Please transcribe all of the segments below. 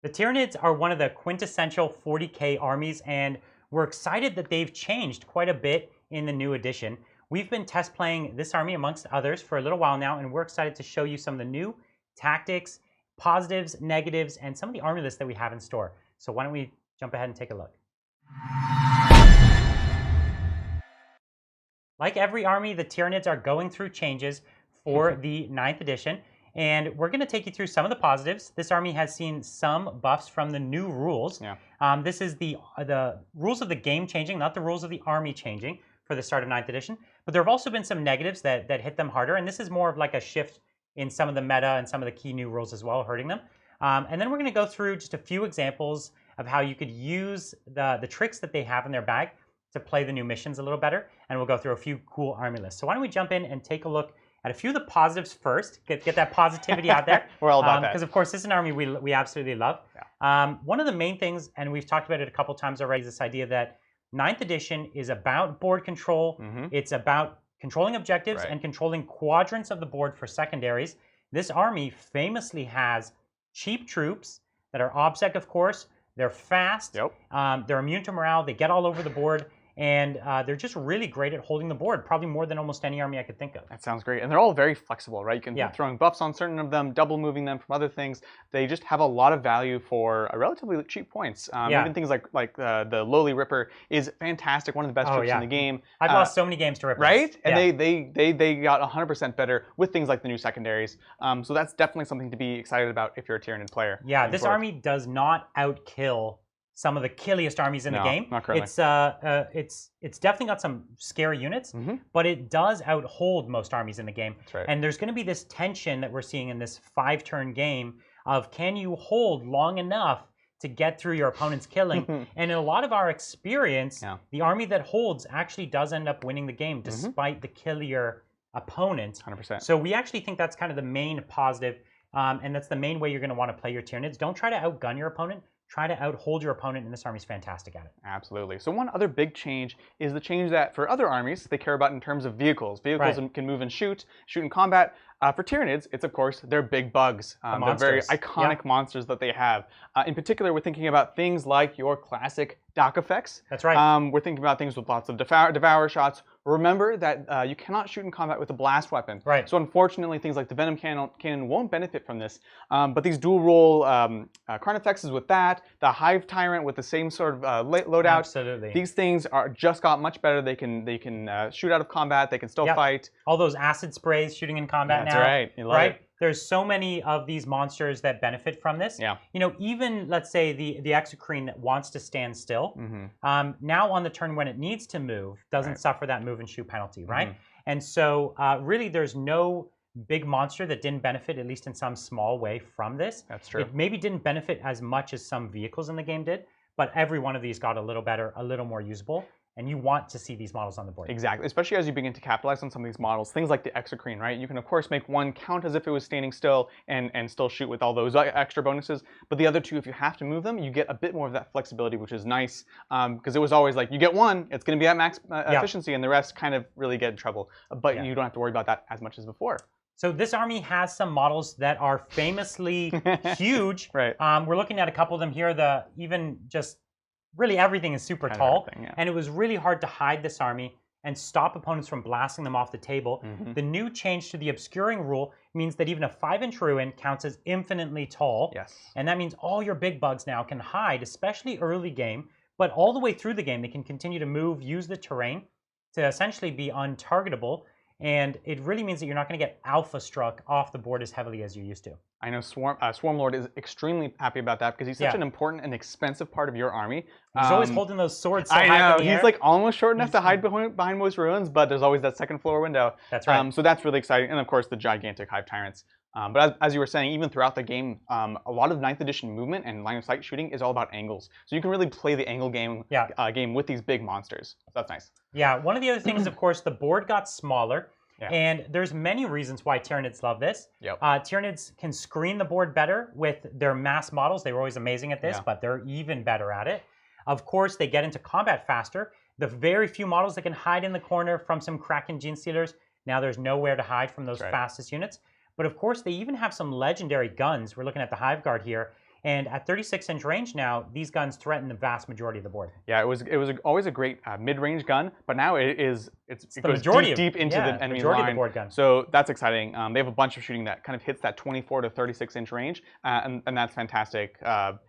The Tyranids are one of the quintessential 40k armies, and we're excited that they've changed quite a bit in the new edition. We've been test playing this army amongst others for a little while now, and we're excited to show you some of the new tactics, positives, negatives, and some of the army lists that we have in store. So why don't we jump ahead and take a look. Like every army, the Tyranids are going through changes for the 9th edition, and we're going to take you through some of the positives. This army has seen some buffs from the new rules. Yeah. This is the rules of the game changing, not the rules of the army changing for the start of 9th edition. But there have also been some negatives that hit them harder, and this is more of like a shift in some of the meta and some of the key new rules as well, hurting them. And then we're going to go through just a few examples of how you could use the tricks that they have in their bag to play the new missions a little better, and we'll go through a few cool army lists. So why don't we jump in and take a look at a few of the positives first, get that positivity out there. We're all about that. Because of course, this is an army we absolutely love. Yeah. One of the main things, and we've talked about it a couple times already, is this idea that 9th edition is about board control. It's about controlling objectives and controlling quadrants of the board for secondaries. This army famously has cheap troops that are OBSEC, of course. They're fast. Yep. They're immune to morale. They get all over the board. And they're just really great at holding the board, probably more than almost any army I could think of. That sounds great. And they're all very flexible, right? You can be throwing buffs on certain of them, double moving them from other things. They just have a lot of value for a relatively cheap points. Even things like the Lowly Ripper is fantastic, one of the best troops in the game. I've lost so many games to Rippers. Right? And they got 100% better with things like the new secondaries. So that's definitely something to be excited about if you're a Tyranid player. Yeah, this army does not outkill some of the killiest armies in the game. Not currently. It's definitely got some scary units, but it does outhold most armies in the game. That's right. And there's going to be this tension that we're seeing in this 5-turn game of, can you hold long enough to get through your opponent's killing? And in a lot of our experience, the army that holds actually does end up winning the game despite the killier opponent. 100%. So we actually think that's kind of the main positive, and that's the main way you're going to want to play your Tyranids. Don't try to outgun your opponent. Try to outhold your opponent, and this army's fantastic at it. Absolutely. So one other big change is the change that for other armies they care about in terms of vehicles. Vehicles can move and shoot in combat. For Tyranids, it's of course their big bugs. They're very iconic monsters that they have. In particular, we're thinking about things like your classic dock effects. That's right. We're thinking about things with lots of devour shots. Remember that you cannot shoot in combat with a blast weapon. Right. So unfortunately, things like the Venom Cannon won't benefit from this. But these dual role Carnifexes with that, the Hive Tyrant with the same sort of loadout. Absolutely. These things are just got much better. They can shoot out of combat. They can still fight. All those acid sprays shooting in combat now. That's right. You love it. There's so many of these monsters that benefit from this. Yeah. You know, even let's say the Exocrine that wants to stand still, now on the turn when it needs to move, doesn't suffer that move and shoot penalty, right? And so really there's no big monster that didn't benefit, at least in some small way, from this. That's true. It maybe didn't benefit as much as some vehicles in the game did, but every one of these got a little better, a little more usable. And you want to see these models on the board. Exactly, especially as you begin to capitalize on some of these models. Things like the Exocrine, right? You can, of course, make one count as if it was standing still and still shoot with all those extra bonuses. But the other two, if you have to move them, you get a bit more of that flexibility, which is nice. Because it was always like, you get one, it's going to be at max efficiency, and the rest kind of really get in trouble. But you don't have to worry about that as much as before. So this army has some models that are famously huge. Right. We're looking at a couple of them here. Really everything is super tall, and it was really hard to hide this army and stop opponents from blasting them off the table. The new change to the obscuring rule means that even a 5-inch ruin counts as infinitely tall. Yes. And that means all your big bugs now can hide, especially early game, but all the way through the game they can continue to move, use the terrain to essentially be untargetable. And it really means that you're not going to get alpha struck off the board as heavily as you used to. I know Swarmlord is extremely happy about that because he's such an important and expensive part of your army. He's always holding those swords so high I know, in the air. He's like almost short enough to hide behind most ruins, but there's always that second floor window. That's right. So that's really exciting. And of course, the gigantic Hive Tyrants. But as you were saying, even throughout the game, a lot of 9th edition movement and line of sight shooting is all about angles. So you can really play the angle game with these big monsters. So that's nice. Yeah, one of the other things, of course, the board got smaller. Yeah. And there's many reasons why Tyranids love this. Yep. Tyranids can screen the board better with their mass models. They were always amazing at this, but they're even better at it. Of course, they get into combat faster. The very few models that can hide in the corner from some Kraken Gene Stealers, now there's nowhere to hide from those fastest units. But of course, they even have some legendary guns. We're looking at the Hive Guard here. And at 36-inch range now, these guns threaten the vast majority of the board. Yeah, it was always a great mid-range gun, but now it goes deep into the enemy line. Of the board gun. So that's exciting. They have a bunch of shooting that kind of hits that 24 to 36-inch range, and that's fantastic.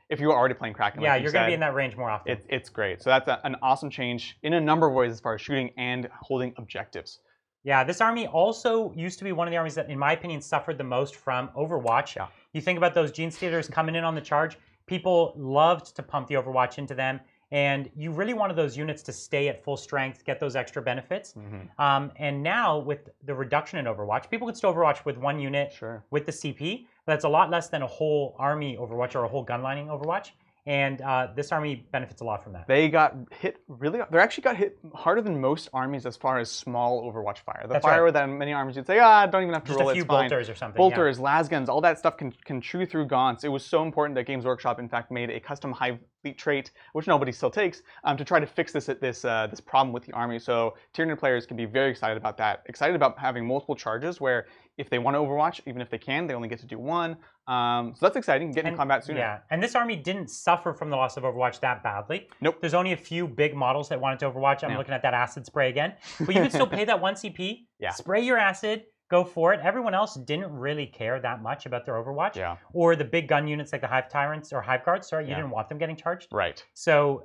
If you were already playing Kraken, yeah, like you're going to be in that range more often. It's great. So that's an awesome change in a number of ways as far as shooting and holding objectives. Yeah, this army also used to be one of the armies that, in my opinion, suffered the most from Overwatch. Yeah. You think about those Gene Stealers coming in on the charge, people loved to pump the Overwatch into them, and you really wanted those units to stay at full strength, get those extra benefits. And now, with the reduction in Overwatch, people can still Overwatch with one unit with the CP, but that's a lot less than a whole army Overwatch or a whole gun lining Overwatch. And this army benefits a lot from that. They got hit really. They actually got hit harder than most armies as far as small Overwatch fire. The fire that many armies you'd say, don't even have to roll. Just a few bolters or something. Bolters, las guns, all that stuff can chew through gaunts. It was so important that Games Workshop, in fact, made a custom high fleet trait, which nobody still takes, to try to fix this problem with the army. So Tyranid players can be very excited about that. Excited about having multiple charges where if they want to Overwatch, even if they can, they only get to do one. So that's exciting. Get in combat sooner. Yeah, and this army didn't suffer from the loss of Overwatch that badly. Nope. There's only a few big models that wanted to Overwatch. I'm looking at that acid spray again. But you can still pay that 1 CP, spray your acid, go for it. Everyone else didn't really care that much about their Overwatch. Yeah. Or the big gun units like the Hive Tyrants or Hive Guards. Sorry, you didn't want them getting charged. Right. So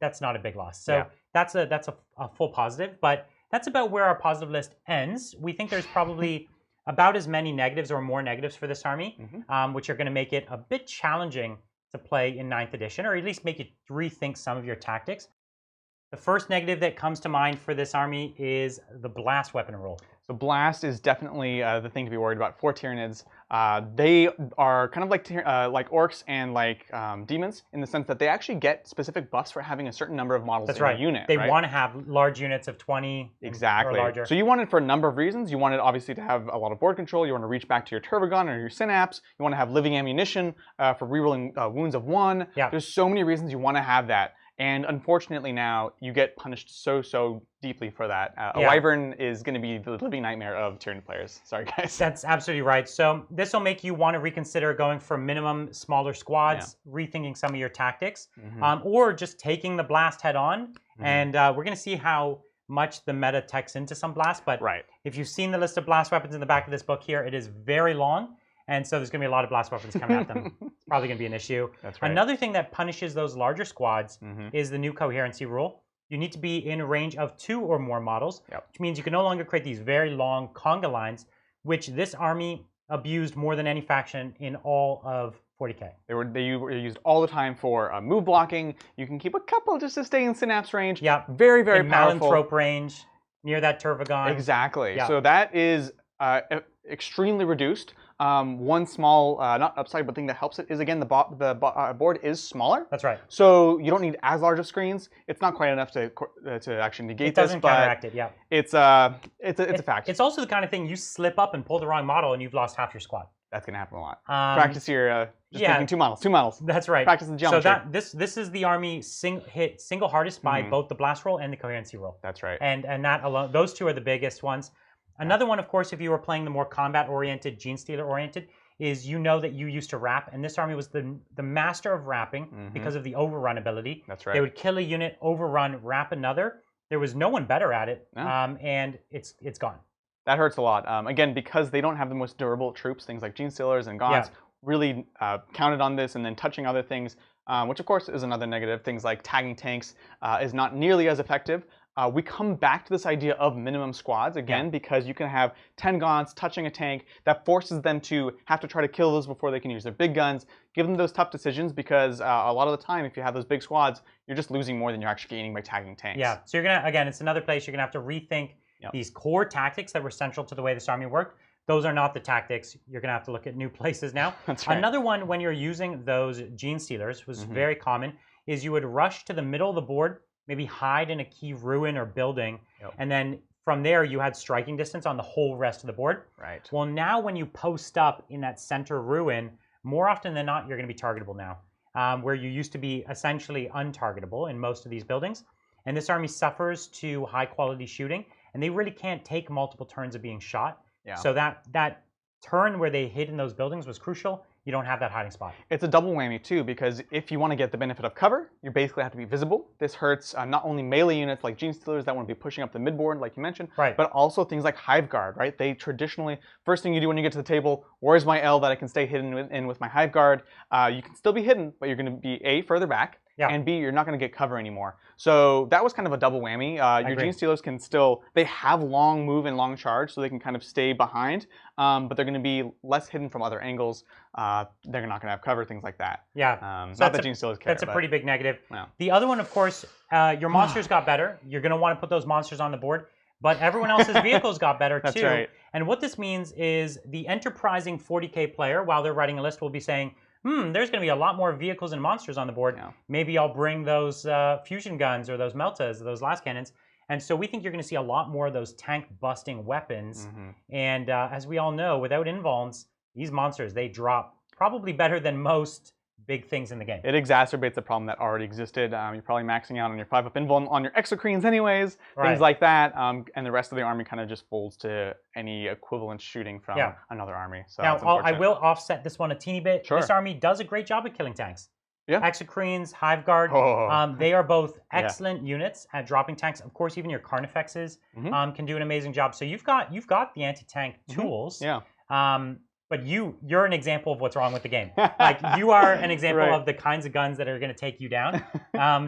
that's not a big loss. So that's a full positive. But that's about where our positive list ends. We think there's probably about as many negatives or more negatives for this army, which are going to make it a bit challenging to play in 9th edition, or at least make you rethink some of your tactics. The first negative that comes to mind for this army is the blast weapon rule. So blast is definitely the thing to be worried about for Tyranids. They are kind of like orcs and like demons in the sense that they actually get specific buffs for having a certain number of models in a unit. They want to have large units of 20 exactly. or larger. So you want it for a number of reasons. You want it obviously to have a lot of board control. You want to reach back to your Turbogun or your Synapse. You want to have living ammunition for rerolling wounds of 1. Yeah. There's so many reasons you want to have that. And unfortunately now, you get punished so deeply for that. A Wyvern is going to be the living nightmare of Tyranid players. Sorry, guys. That's absolutely right. So this will make you want to reconsider going for minimum smaller squads, rethinking some of your tactics, or just taking the blast head on. And we're going to see how much the meta techs into some blast. But if you've seen the list of blast weapons in the back of this book here, it is very long. And so there's going to be a lot of blast weapons coming at them. It's probably going to be an issue. That's right. Another thing that punishes those larger squads is the new coherency rule. You need to be in a range of 2 or more models, which means you can no longer create these very long conga lines, which this army abused more than any faction in all of 40K. They were used all the time for move blocking. You can keep a couple just to stay in Synapse range. Yeah. Very powerful. Malanthrope range, near that Turvagon. Exactly. Yeah. So that is extremely reduced. One small, not upside, but thing that helps it is, again, the board is smaller. That's right. So you don't need as large of screens. It's not quite enough to actually negate this. It doesn't counteract it, it's a fact. It's also the kind of thing you slip up and pull the wrong model and you've lost half your squad. That's going to happen a lot. Practice your making 2 models. 2 models. That's right. Practice the geometry. So this is the army hit single hardest by both the blast roll and the coherency roll. That's right. And that alone, those 2 are the biggest ones. Another one, of course, if you were playing the more combat-oriented, Gene Stealer-oriented, is you know that you used to wrap, and this army was the master of wrapping because of the overrun ability. That's right. They would kill a unit, overrun, wrap another. There was no one better at it, and it's gone. That hurts a lot. Again, because they don't have the most durable troops, things like Gene Stealers and Gaunts really counted on this, and then touching other things, which of course is another negative. Things like tagging tanks is not nearly as effective. We come back to this idea of minimum squads, again, because you can have 10 Gaunts touching a tank. That forces them to have to try to kill those before they can use their big guns. Give them those tough decisions because a lot of the time, if you have those big squads, you're just losing more than you're actually gaining by tagging tanks. Yeah, so you're going to, again, it's another place you're going to have to rethink these core tactics that were central to the way this army worked. Those are not the tactics. You're going to have to look at new places now. That's right. Another one, when you're using those Gene Stealers, was very common, is you would rush to the middle of the board, maybe hide in a key ruin or building, and then from there you had striking distance on the whole rest of the board. Right. Well, now when you post up in that center ruin, more often than not, you're going to be targetable now, where you used to be essentially untargetable in most of these buildings. And this army suffers to high-quality shooting, and they really can't take multiple turns of being shot. Yeah. So that turn where they hid in those buildings was crucial. you don't have that hiding spot. It's a double whammy too, because if you want to get the benefit of cover, you basically have to be visible. This hurts not only melee units like Gene Stealers that want to be pushing up the midboard, like you mentioned, right, but also things like Hive Guard, right? They traditionally, first thing you do when you get to the table, where's my L that I can stay hidden in with my Hive Guard? You can still be hidden, but you're going to be A, further back, and B, you're not going to get cover anymore. So that was kind of a double whammy. Your Gene Stealers can still, they have long move and long charge, so they can kind of stay behind, but they're going to be less hidden from other angles. They're not going to have cover, things like that. Yeah. So not that Gene Stealers care. That's a pretty big negative. Yeah. The other one, of course, your monsters got better. You're going to want to put those monsters on the board, but everyone else's vehicles got better too. That's right. And what this means is the enterprising 40K player, while they're writing a list, will be saying, there's going to be a lot more vehicles and monsters on the board. Yeah. Maybe I'll bring those fusion guns or those meltas, or those last cannons. And so we think you're going to see a lot more of those tank-busting weapons. And as we all know, without invulns, these monsters, they drop probably better than most big things in the game. It exacerbates a problem that already existed. You're probably maxing out on your 5-up invuln on your exocrines anyways, things like that. And the rest of the army kind of just folds to any equivalent shooting from another army. So now, I will offset this one a teeny bit. Sure. This army does a great job at killing tanks. Yeah. Exocrines, Hive Guard, they are both excellent units at dropping tanks. Of course, even your Carnifexes can do an amazing job. So you've got the anti-tank tools. Yeah. But you're an example of what's wrong with the game. Like, you are an example of the kinds of guns that are going to take you down.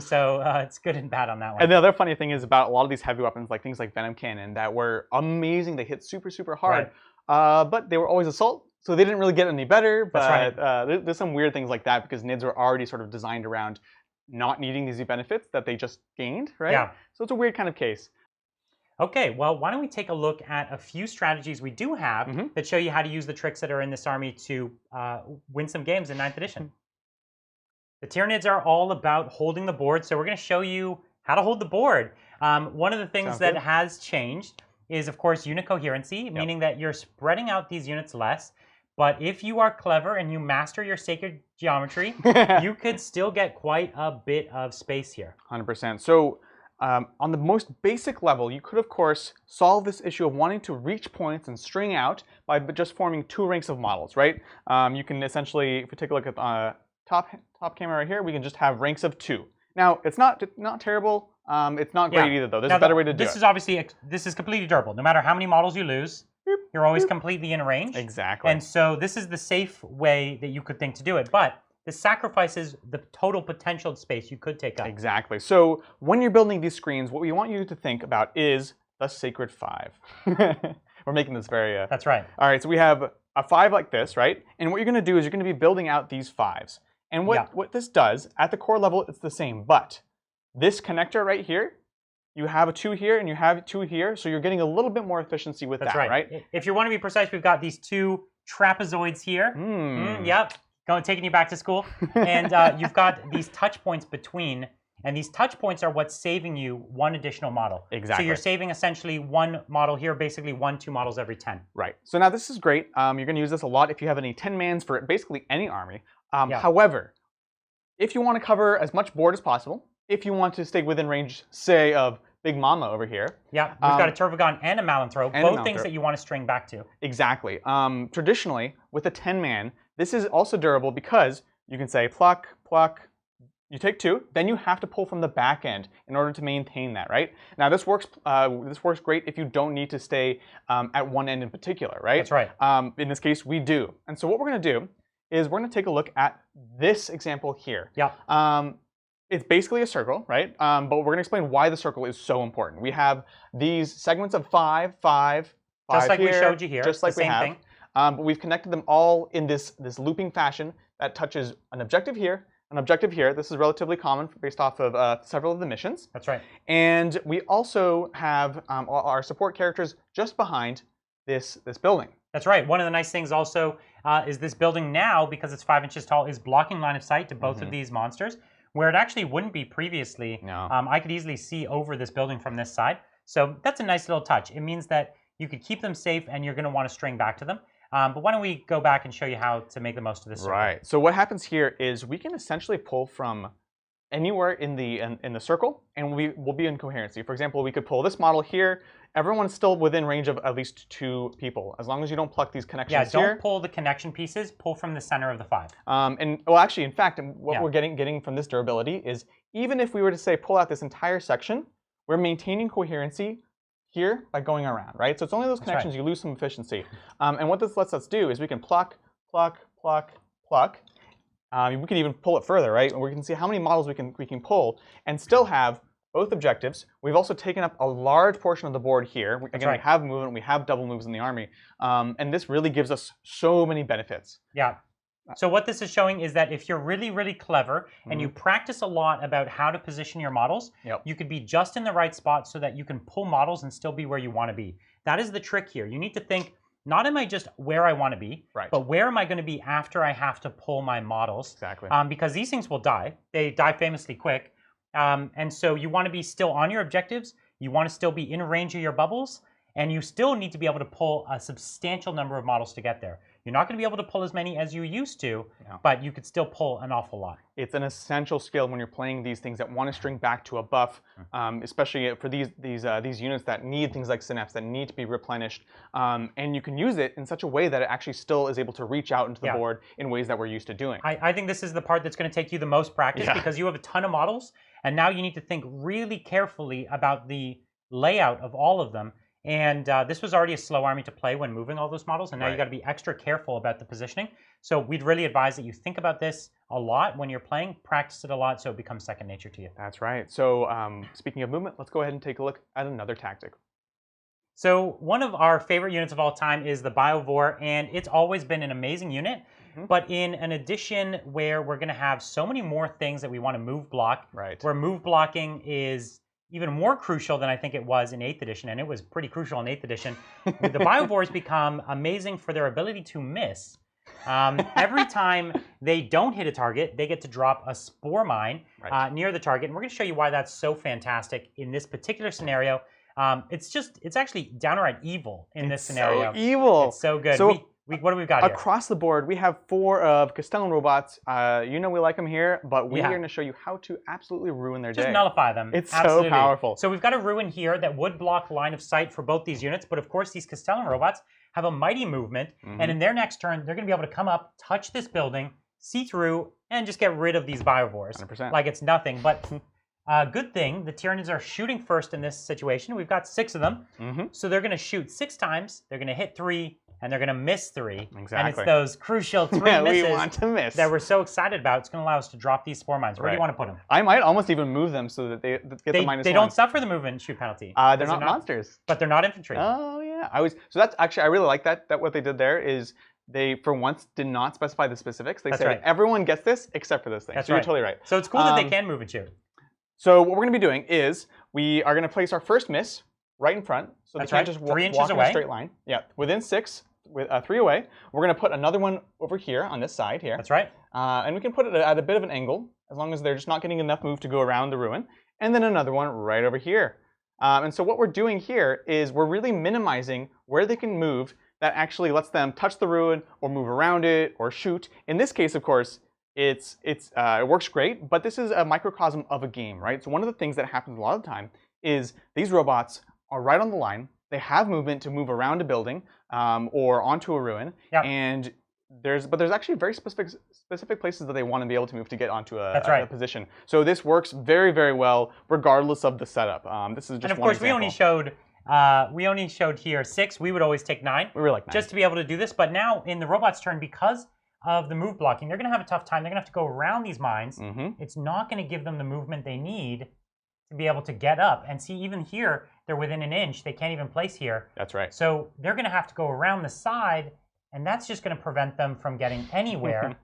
So it's good and bad on that one. And the other funny thing is about a lot of these heavy weapons, like things like Venom Cannon, that were amazing. They hit super, super hard. But they were always assault. So they didn't really get any better, but there's some weird things like that because NIDs were already sort of designed around not needing these benefits that they just gained, right? Yeah. So it's a weird kind of case. Okay, well, why don't we take a look at a few strategies we do have that show you how to use the tricks that are in this army to win some games in 9th edition. The Tyranids are all about holding the board, so we're going to show you how to hold the board. One of the things that has changed is, of course, unit coherency, meaning that you're spreading out these units less. But if you are clever and you master your sacred geometry, you could still get quite a bit of space here. 100%. So on the most basic level, you could, of course, solve this issue of wanting to reach points and string out by just forming 2 ranks of models, right? You can essentially, if we take a look at the top camera right here, we can just have ranks of 2. Now, it's not terrible. It's not great either, though. There's a better way to do it. This is obviously, this is completely durable. No matter how many models you lose, you're always completely in range. Exactly. And so this is the safe way that you could think to do it. But this sacrifices the total potential space you could take up. Exactly. So when you're building these screens, what we want you to think about is the Sacred 5. We're making this very... That's right. All right, so we have a 5 like this, right? And what you're going to do is you're going to be building out these 5s. And what this does, at the core level, it's the same. But this connector right here, you have a 2 here and you have 2 here, so you're getting a little bit more efficiency with that, right? If you want to be precise, we've got these 2 trapezoids here. Yep, taking you back to school. And you've got these touch points between, and these touch points are what's saving you 1 additional model. Exactly. So you're saving essentially 1 model here, basically 1-2 models every 10. Right. So now this is great. You're going to use this a lot if you have any 10-mans for basically any army. However, if you want to cover as much board as possible, if you want to stay within range, say, of Big Mama over here. Yeah, we've got a Turvagon and a Malanthrope, both things that you want to string back to. Exactly. Traditionally, with a 10-man, this is also durable because you can say pluck, pluck, you take 2, then you have to pull from the back end in order to maintain that, right? Now this works great if you don't need to stay at one end in particular, right? That's right. In this case, we do. And so what we're going to do is we're going to take a look at this example here. Yeah. It's basically a circle, right? But we're going to explain why the circle is so important. We have these segments of 5, 5, 5 just like here, we showed you here. Just like we have. Thing. But we've connected them all in this looping fashion that touches an objective here, an objective here. This is relatively common based off of several of the missions. That's right. And we also have our support characters just behind this building. That's right. One of the nice things also is this building now, because it's 5 inches tall, is blocking line of sight to both of these monsters, where it actually wouldn't be previously. No. I could easily see over this building from this side. So that's a nice little touch. It means that you could keep them safe and you're going to want to string back to them. But why don't we go back and show you how to make the most of this circle. Right. So what happens here is we can essentially pull from anywhere in the circle, and we will be in coherency. For example, we could pull this model here everyone's still within range of at least 2 people, as long as you don't pluck these connections Yeah, here. don't pull the connection pieces. Pull from the center of the 5. And well, actually, in fact, what we're getting from this durability is even if we were to say pull out this entire section, we're maintaining coherency here by going around, right? So it's only those connections you lose some efficiency. And what this lets us do is we can pluck, pluck, pluck, pluck. We can even pull it further, right? And we can see how many models we can pull and still have both objectives. We've also taken up a large portion of the board here. Again, we have movement, we have double moves in the army, and this really gives us so many benefits. Yeah. So what this is showing is that if you're really, really clever and you practice a lot about how to position your models, you could be just in the right spot so that you can pull models and still be where you want to be. That is the trick here. You need to think, not am I just where I want to be, but where am I going to be after I have to pull my models? Exactly. Because these things will die. They die famously quick. And so you want to be still on your objectives. You want to still be in range of your bubbles. And you still need to be able to pull a substantial number of models to get there. You're not going to be able to pull as many as you used to, but you could still pull an awful lot. It's an essential skill when you're playing these things that want to string back to a buff, especially for these units that need things like synapse, that need to be replenished. And you can use it in such a way that it actually still is able to reach out into the board in ways that we're used to doing. I think this is the part that's going to take you the most practice because you have a ton of models, and now you need to think really carefully about the layout of all of them. And this was already a slow army to play when moving all those models, and now you got to be extra careful about the positioning. So we'd really advise that you think about this a lot when you're playing, practice it a lot so it becomes second nature to you. That's right. So speaking of movement, let's go ahead and take a look at another tactic. So one of our favorite units of all time is the Biovore, and it's always been an amazing unit. But in an edition where we're going to have so many more things that we want to move block, where move blocking is even more crucial than I think it was in 8th edition, and it was pretty crucial in 8th edition. The Biovores become amazing for their ability to miss. Every time they don't hit a target, they get to drop a spore mine near the target, and we're going to show you why that's so fantastic in this particular scenario. It's actually downright evil in this scenario. So evil. It's so good. So what do we got here? Across the board, we have 4 of Castellan robots. You know we like them here, but we are going to show you how to absolutely ruin their day. Just nullify them. It's so powerful. So we've got a ruin here that would block line of sight for both these units, but of course these Castellan robots have a mighty movement, and in their next turn, they're going to be able to come up, touch this building, see through, and just get rid of these Biovores. 100%. Like it's nothing, but good thing, the Tyranids are shooting first in this situation. We've got 6 of them, so they're going to shoot 6 times, they're going to hit 3, and they're going to miss 3. Exactly. And it's those crucial 3 misses we want to miss. that we're so excited about. It's going to allow us to drop these spore mines. Where do you want to put them? I might almost even move them so that they get the -1. They don't suffer the movement and shoot penalty. They're not monsters. But they're not infantry. Oh, yeah. So that's actually, I really like that what they did there is they, for once, did not specify the specifics. They said everyone gets this except for this thing. That's so you're totally right. So it's cool that they can move and shoot. So what we're going to be doing is we are going to place our first miss right in front. So they can't just 3 inches walk away. in a straight line. Yeah, within 6, with 3 away. We're going to put another one over here on this side here. That's right. And we can put it at a bit of an angle, as long as they're just not getting enough move to go around the ruin. And then another one right over here. And so what we're doing here is we're really minimizing where they can move that actually lets them touch the ruin or move around it or shoot. In this case, of course, it works great, but this is a microcosm of a game, right? So one of the things that happens a lot of the time is these robots are right on the line. They have movement to move around a building or onto a ruin, and there's actually very specific places that they want to be able to move to get onto a position. So this works very, very well regardless of the setup. This is just and of course, we only showed here 6. We would always take 9. We were like 9. Just to be able to do this. But now in the robot's turn, because of the move blocking, they're going to have a tough time. They're going to have to go around these mines. It's not going to give them the movement they need to be able to get up. And see, even here, they're within an inch. They can't even place here. That's right. So they're going to have to go around the side, and that's just going to prevent them from getting anywhere.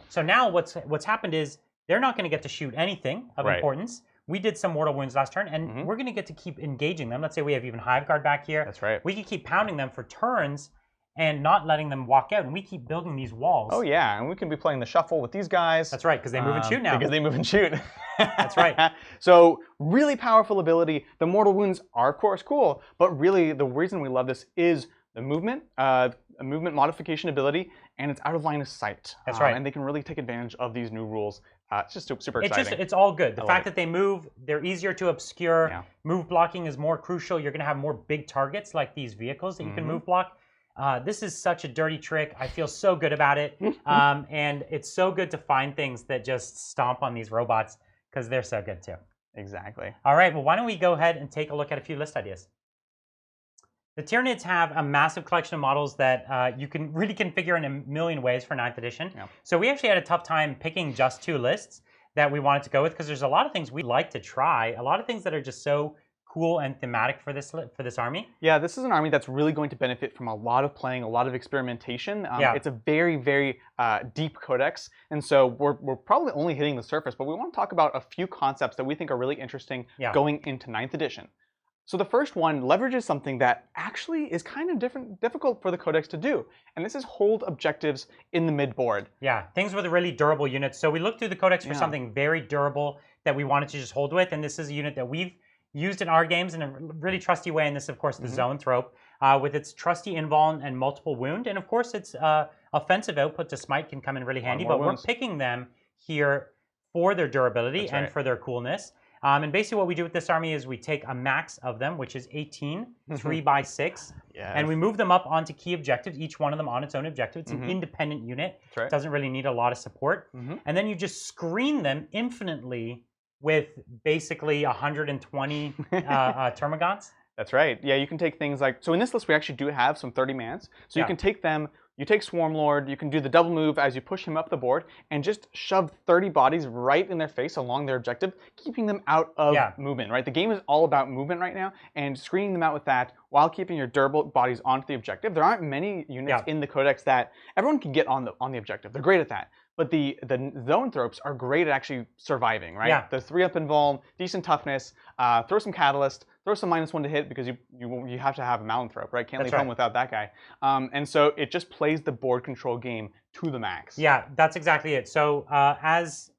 So now what's happened is they're not going to get to shoot anything of importance. We did some mortal wounds last turn, and we're going to get to keep engaging them. Let's say we have even Hive Guard back here. That's right. We can keep pounding them for turns and not letting them walk out, and we keep building these walls. Oh, yeah, and we can be playing the shuffle with these guys. That's right, because they move and shoot now. Because they move and shoot. That's right. So really powerful ability. The mortal wounds are, of course, cool, but really the reason we love this is the movement. a movement modification ability, and it's out of line of sight. That's right. And they can really take advantage of these new rules. It's just super exciting. It's all good. The fact that they move, they're easier to obscure. Yeah. Move blocking is more crucial. You're going to have more big targets like these vehicles that you can move block. This is such a dirty trick. I feel so good about it. And it's so good to find things that just stomp on these robots because they're so good too. Exactly. All right, well, why don't we go ahead and take a look at a few list ideas. The Tyranids have a massive collection of models that you can really configure in a million ways for 9th edition. Yeah. So we actually had a tough time picking just 2 lists that we wanted to go with because there's a lot of things we'd like to try, a lot of things that are just so cool and thematic for this army. Yeah, this is an army that's really going to benefit from a lot of playing, a lot of experimentation. It's a very, very deep codex, and so we're probably only hitting the surface, but we want to talk about a few concepts that we think are really interesting going into 9th edition. So the first one leverages something that actually is kind of difficult for the codex to do, and this is hold objectives in the mid-board. Yeah, things with really durable units. So we looked through the codex for something very durable that we wanted to just hold with, and this is a unit that we've used in our games in a really trusty way, and this, of course, the Zoanthrope, with its trusty invuln and multiple wound, and of course, its offensive output to smite can come in really handy, but we're picking them here for their durability and for their coolness. And basically what we do with this army is we take a max of them, which is 18, 3x6, and we move them up onto key objectives, each one of them on its own objective. It's an independent unit. It doesn't really need a lot of support. And then you just screen them infinitely with basically 120 Termagants. That's right. Yeah, you can take things like, so in this list we actually do have some 30 mans. So you can take them, you take Swarmlord, you can do the double move as you push him up the board and just shove 30 bodies right in their face along their objective, keeping them out of movement, right? The game is all about movement right now, and screening them out with that while keeping your durable bodies onto the objective. There aren't many units in the codex that everyone can get on the objective. They're great at that. But the Zoanthropes are great at actually surviving, right? The 3-up invuln, decent toughness, throw some Catalyst, throw some -1 to hit because you have to have a Malanthrop, right? Can't leave home without that guy. And so it just plays the board control game to the max. Yeah, that's exactly it. So as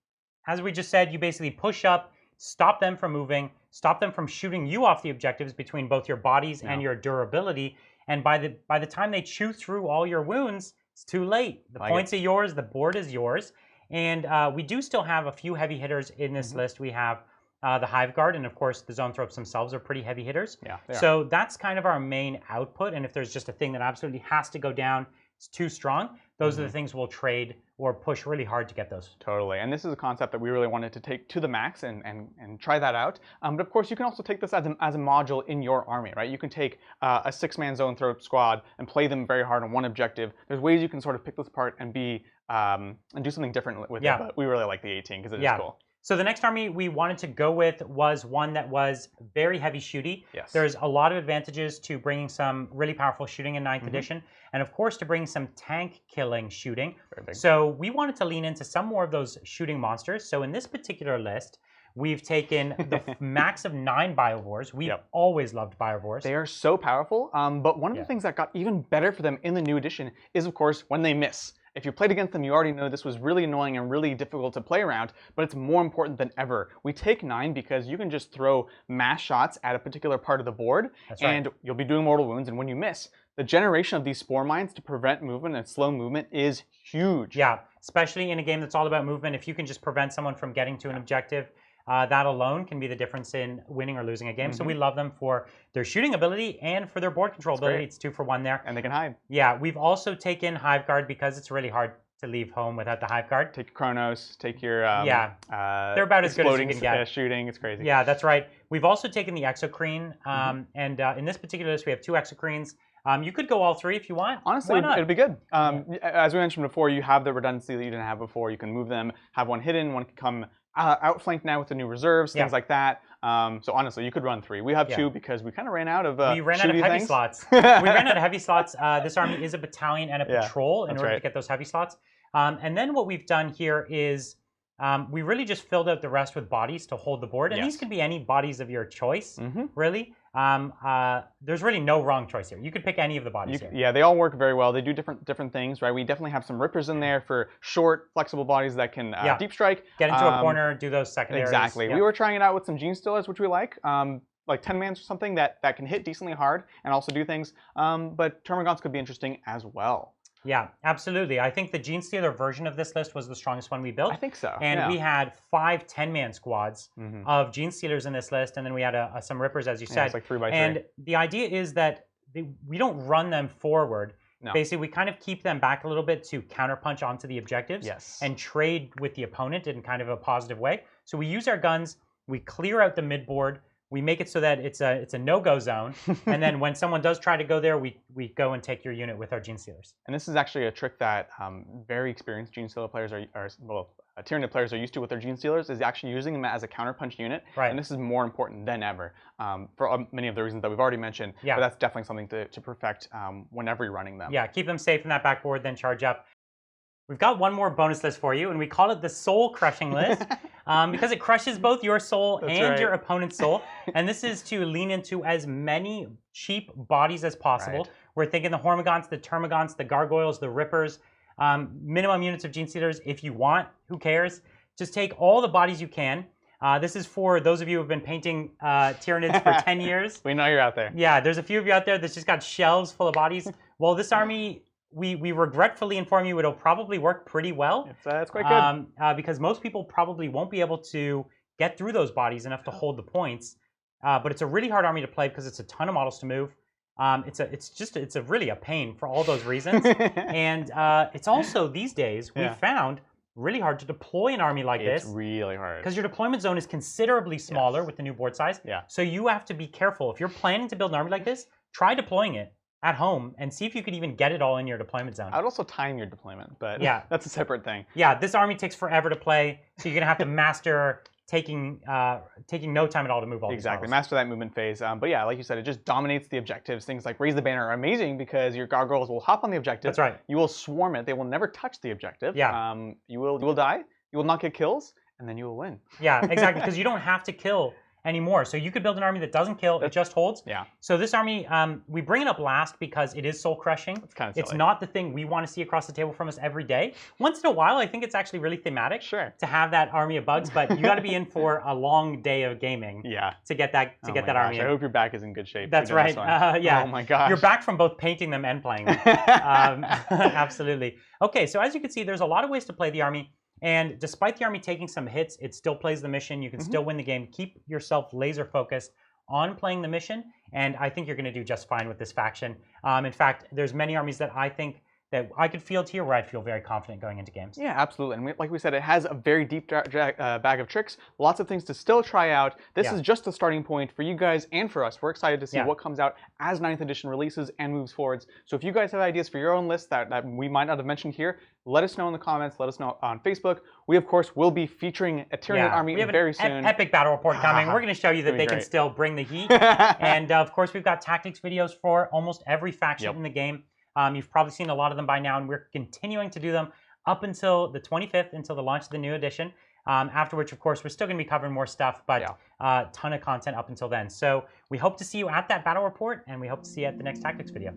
we just said, you basically push up, stop them from moving, stop them from shooting you off the objectives between both your bodies and your durability. And by the time they chew through all your wounds, it's too late. The points are yours, the board is yours. And we do still have a few heavy hitters in this list. We have the Hive Guard, and of course the Zoanthropes themselves are pretty heavy hitters. Yeah, so that's kind of our main output, and if there's just a thing that absolutely has to go down, it's too strong, those are the things we'll trade or push really hard to get those. Totally, and this is a concept that we really wanted to take to the max and try that out. But of course, you can also take this as a module in your army, right? You can take a 6-man Zoanthrope squad and play them very hard on one objective. There's ways you can sort of pick this apart and do something different with it, but we really like the 18 because it is cool. So the next army we wanted to go with was one that was very heavy shooty. Yes. There's a lot of advantages to bringing some really powerful shooting in 9th edition, and of course to bring some tank killing shooting. So we wanted to lean into some more of those shooting monsters. So in this particular list, we've taken the max of 9 Biovores. We've always loved Biovores. They are so powerful, but one of the things that got even better for them in the new edition is, of course, when they miss. If you played against them, you already know this was really annoying and really difficult to play around, but it's more important than ever. We take 9 because you can just throw mass shots at a particular part of the board, and you'll be doing mortal wounds, and when you miss, the generation of these spore mines to prevent movement and slow movement is huge. Yeah, especially in a game that's all about movement. If you can just prevent someone from getting to an objective, that alone can be the difference in winning or losing a game. So we love them for their shooting ability and for their board control ability. It's 2 for 1 there. And they can hide. Yeah, we've also taken Hive Guard because it's really hard to leave home without the Hive Guard. Take your Chronos, take your they're about as good as you can get. Shooting, it's crazy. Yeah, that's right. We've also taken the Exocrine, and in this particular list we have 2 Exocrines. You could go all 3 if you want. Honestly, it'd be good. As we mentioned before, you have the redundancy that you didn't have before. You can move them, have one hidden, one can come outflanked now with the new reserves, things like that. So honestly, you could run 3. We have 2 because we kind of ran out of we ran out of heavy slots. We ran out of heavy slots. This army is a battalion and a patrol in order to get those heavy slots. And then what we've done here is we really just filled out the rest with bodies to hold the board. And these can be any bodies of your choice, really. There's really no wrong choice here. You could pick any of the bodies here. Yeah, they all work very well. They do different things, right? We definitely have some rippers in there for short, flexible bodies that can deep strike. Get into a corner, do those secondaries. Exactly. We were trying it out with some Gene Stealers, which we like. like 10-mans or something that can hit decently hard and also do things. But Termagants could be interesting as well. Yeah, absolutely. I think the Gene Stealer version of this list was the strongest one we built. I think so. And we had 5 10-man squads of Gene Stealers in this list, and then we had some Rippers, as you said. It's like 3 by 3. And the idea is that we don't run them forward. No. Basically, we kind of keep them back a little bit to counterpunch onto the objectives and trade with the opponent in kind of a positive way. So we use our guns, we clear out the midboard, we make it so that it's a no-go zone, and then when someone does try to go there, we go and take your unit with our Gene Stealers. And this is actually a trick that very experienced Gene Stealer players Tyranid players are used to with their Gene Stealers, is actually using them as a counterpunch unit. Right. And this is more important than ever for many of the reasons that we've already mentioned. Yeah. But that's definitely something to perfect whenever you're running them. Yeah, keep them safe in that backboard, then charge up. We've got one more bonus list for you, and we call it the Soul Crushing list because it crushes both your soul and your opponent's soul. And this is to lean into as many cheap bodies as possible. Right. We're thinking the Hormagaunts, the Termagants, the Gargoyles, the Rippers, minimum units of Gene Stealers if you want. Who cares? Just take all the bodies you can. This is for those of you who have been painting Tyranids for 10 years. We know you're out there. Yeah, there's a few of you out there that's just got shelves full of bodies. Well, this army, we regretfully inform you it'll probably work pretty well. It's quite good. Because most people probably won't be able to get through those bodies enough to hold the points. But it's a really hard army to play because it's a ton of models to move. It's really a pain for all those reasons. And it's also, these days, we've found really hard to deploy an army like this. It's really hard. Because your deployment zone is considerably smaller with the new board size. Yeah. So you have to be careful. If you're planning to build an army like this, try deploying it at home and see if you could even get it all in your deployment zone. I would also time your deployment, but that's a separate thing. Yeah, this army takes forever to play, so you're going to have to master taking no time at all to move all these models. Master that movement phase. But yeah, like you said, it just dominates the objectives. Things like Raise the Banner are amazing because your gargoyles will hop on the objective. That's right. You will swarm it. They will never touch the objective. Yeah. You will die. You will not get kills, and then you will win. Yeah, exactly, because you don't have to kill anymore. So you could build an army that doesn't kill, it just holds. Yeah. So this army, we bring it up last because it is soul crushing. It's kind of silly. It's not the thing we want to see across the table from us every day. Once in a while, I think it's actually really thematic to have that army of bugs, but you got to be in for a long day of gaming to get that army in. I hope your back is in good shape. That's right. Yeah. Oh my gosh. You're back from both painting them and playing them. Absolutely. Okay, so as you can see, there's a lot of ways to play the army. And despite the army taking some hits, it still plays the mission. You can still win the game. Keep yourself laser focused on playing the mission, and I think you're going to do just fine with this faction. In fact, there's many armies that I think that I could field here where I'd feel very confident going into games. Yeah, absolutely. And like we said, it has a very deep bag of tricks, lots of things to still try out. This is just the starting point for you guys and for us. We're excited to see what comes out as 9th edition releases and moves forwards. So if you guys have ideas for your own lists that we might not have mentioned here, let us know in the comments. Let us know on Facebook. We, of course, will be featuring a Tyranid army very soon. An epic battle report coming. We're going to show you that they can still bring the heat. And, of course, we've got tactics videos for almost every faction in the game. You've probably seen a lot of them by now, and we're continuing to do them up until the 25th, until the launch of the new edition. After which, of course, we're still going to be covering more stuff, but a ton of content up until then. So we hope to see you at that battle report, and we hope to see you at the next tactics video.